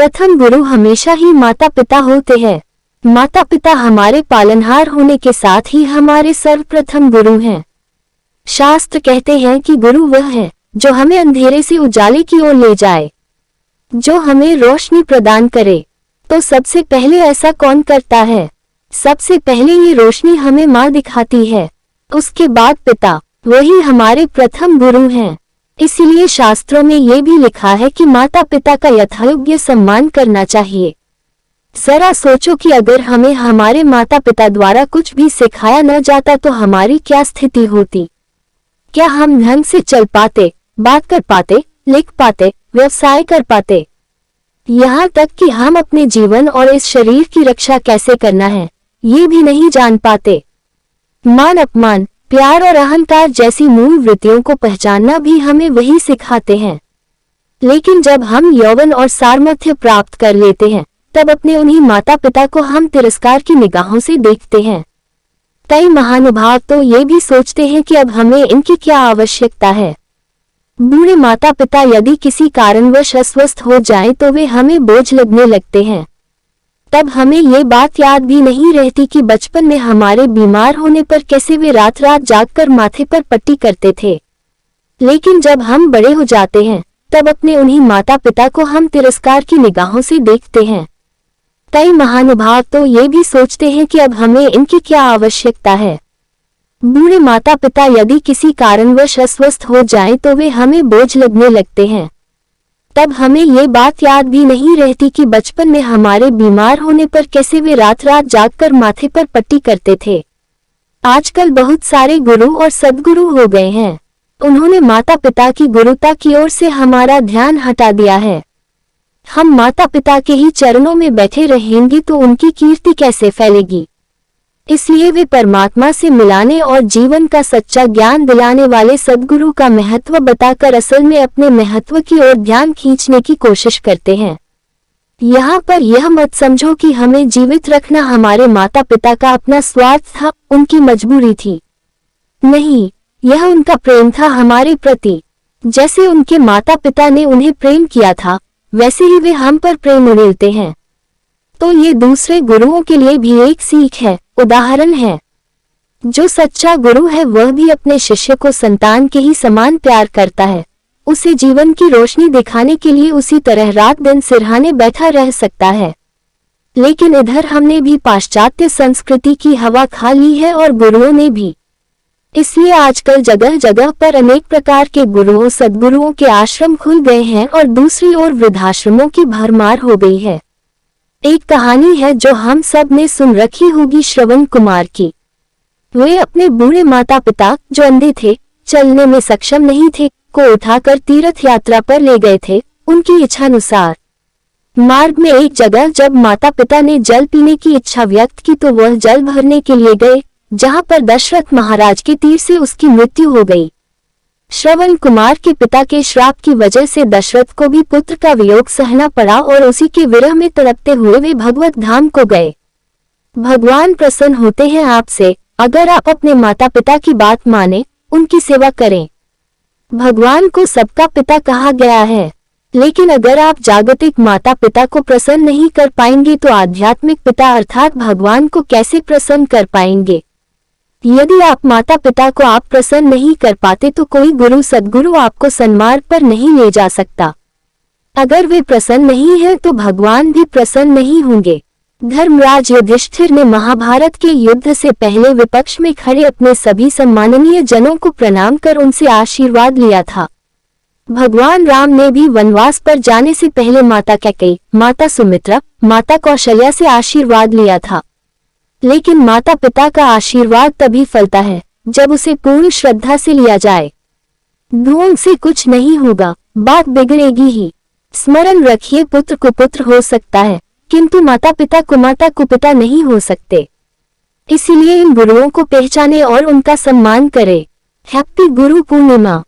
प्रथम गुरु हमेशा ही माता पिता होते हैं। माता पिता हमारे पालनहार होने के साथ ही हमारे सर्वप्रथम गुरु हैं। शास्त्र कहते हैं कि गुरु वह है जो हमें अंधेरे से उजाले की ओर ले जाए, जो हमें रोशनी प्रदान करे। तो सबसे पहले ऐसा कौन करता है? सबसे पहले ये रोशनी हमें माँ दिखाती है, उसके बाद पिता, वही हमारे प्रथम गुरु हैं। इसीलिए शास्त्रों में ये भी लिखा है कि माता पिता का यथायोग्य सम्मान करना चाहिए। जरा सोचो कि अगर हमें हमारे माता पिता द्वारा कुछ भी सिखाया न जाता तो हमारी क्या स्थिति होती? क्या हम ढंग से चल पाते, बात कर पाते, लिख पाते, व्यवसाय कर पाते? यहाँ तक कि हम अपने जीवन और इस शरीर की रक्षा कैसे करना है ये भी नहीं जान पाते। मान अपमान, प्यार और अहंकार जैसी मूल वृत्तियों को पहचानना भी हमें वही सिखाते हैं। लेकिन जब हम यौवन और सामर्थ्य प्राप्त कर लेते हैं तब अपने उन्हीं माता पिता को हम तिरस्कार की निगाहों से देखते हैं। कई महानुभाव तो ये भी सोचते हैं कि अब हमें इनकी क्या आवश्यकता है। बूढ़े माता पिता यदि किसी कारणवश अस्वस्थ हो जाएं तो वे हमें बोझ लगने लगते हैं। तब हमें ये बात याद भी नहीं रहती कि बचपन में हमारे बीमार होने पर कैसे वे रात रात जागकर माथे पर पट्टी करते थे। लेकिन जब हम बड़े हो जाते हैं तब अपने उन्हीं माता पिता को हम तिरस्कार की निगाहों से देखते हैं। कई महानुभाव तो ये भी सोचते हैं कि अब हमें इनकी क्या आवश्यकता है। बूढ़े माता पिता यदि किसी कारणवश अस्वस्थ हो जाएं तो वे हमें बोझ लगने लगते हैं। तब हमें ये बात याद भी नहीं रहती कि बचपन में हमारे बीमार होने पर कैसे वे रात रात जागकर माथे पर पट्टी करते थे। आजकल बहुत सारे गुरु और सद्गुरु हो गए हैं। उन्होंने माता पिता की गुरुता की ओर से हमारा ध्यान हटा दिया है। हम माता पिता के ही चरणों में बैठे रहेंगे तो उनकी कीर्ति कैसे फैलेगी? इसलिए वे परमात्मा से मिलाने और जीवन का सच्चा ज्ञान दिलाने वाले सद्गुरु का महत्व बताकर असल में अपने महत्व की ओर ध्यान खींचने की कोशिश करते हैं। यहाँ पर यह मत समझो कि हमें जीवित रखना हमारे माता पिता का अपना स्वार्थ था, उनकी मजबूरी थी। नहीं, यह उनका प्रेम था हमारे प्रति। जैसे उनके माता पिता ने उन्हें प्रेम किया था वैसे ही वे हम पर प्रेम उड़ेलते हैं। तो ये दूसरे गुरुओं के लिए भी एक सीख है, उदाहरण है। जो सच्चा गुरु है वह भी अपने शिष्य को संतान के ही समान प्यार करता है। उसे जीवन की रोशनी दिखाने के लिए उसी तरह रात दिन सिरहाने बैठा रह सकता है। लेकिन इधर हमने भी पाश्चात्य संस्कृति की हवा खा ली है और गुरुओं ने भी। इसलिए आजकल जगह जगह पर अनेक प्रकार के गुरुओं सद्गुरुओं के आश्रम खुल गए हैं और दूसरी ओर वृद्धाश्रमों की भरमार हो गई है। एक कहानी है जो हम सब ने सुन रखी होगी श्रवण कुमार की। वे अपने बूढ़े माता पिता जो अंधे थे, चलने में सक्षम नहीं थे, को उठाकर तीर्थ यात्रा पर ले गए थे उनकी इच्छानुसार। मार्ग में एक जगह जब माता पिता ने जल पीने की इच्छा व्यक्त की तो वह जल भरने के लिए गए, जहां पर दशरथ महाराज के तीर से उसकी मृत्यु हो गई। श्रवण कुमार के पिता के श्राप की वजह से दशरथ को भी पुत्र का वियोग सहना पड़ा और उसी के विरह में तड़पते हुए वे भगवत धाम को गए। भगवान प्रसन्न होते हैं आपसे अगर आप अपने माता पिता की बात माने, उनकी सेवा करें। भगवान को सबका पिता कहा गया है, लेकिन अगर आप जागतिक माता पिता को प्रसन्न नहीं कर पाएंगे तो आध्यात्मिक पिता अर्थात भगवान को कैसे प्रसन्न कर पाएंगे? यदि आप माता पिता को आप प्रसन्न नहीं कर पाते तो कोई गुरु सद्गुरु आपको सन्मार्ग पर नहीं ले जा सकता। अगर वे प्रसन्न नहीं हैं तो भगवान भी प्रसन्न नहीं होंगे। धर्मराज युधिष्ठिर ने महाभारत के युद्ध से पहले विपक्ष में खड़े अपने सभी सम्माननीय जनों को प्रणाम कर उनसे आशीर्वाद लिया था। भगवान राम ने भी वनवास पर जाने से पहले माता कैकेयी, माता सुमित्रा, माता कौशल्या से आशीर्वाद लिया था। लेकिन माता पिता का आशीर्वाद तभी फलता है जब उसे पूर्ण श्रद्धा से लिया जाए। ढोंग से कुछ नहीं होगा, बात बिगड़ेगी ही। स्मरण रखिए, पुत्र को पुत्र हो सकता है किंतु माता पिता को पिता नहीं हो सकते। इसीलिए इन गुरुओं को पहचाने और उनका सम्मान करें। हैप्पी गुरु पूर्णिमा।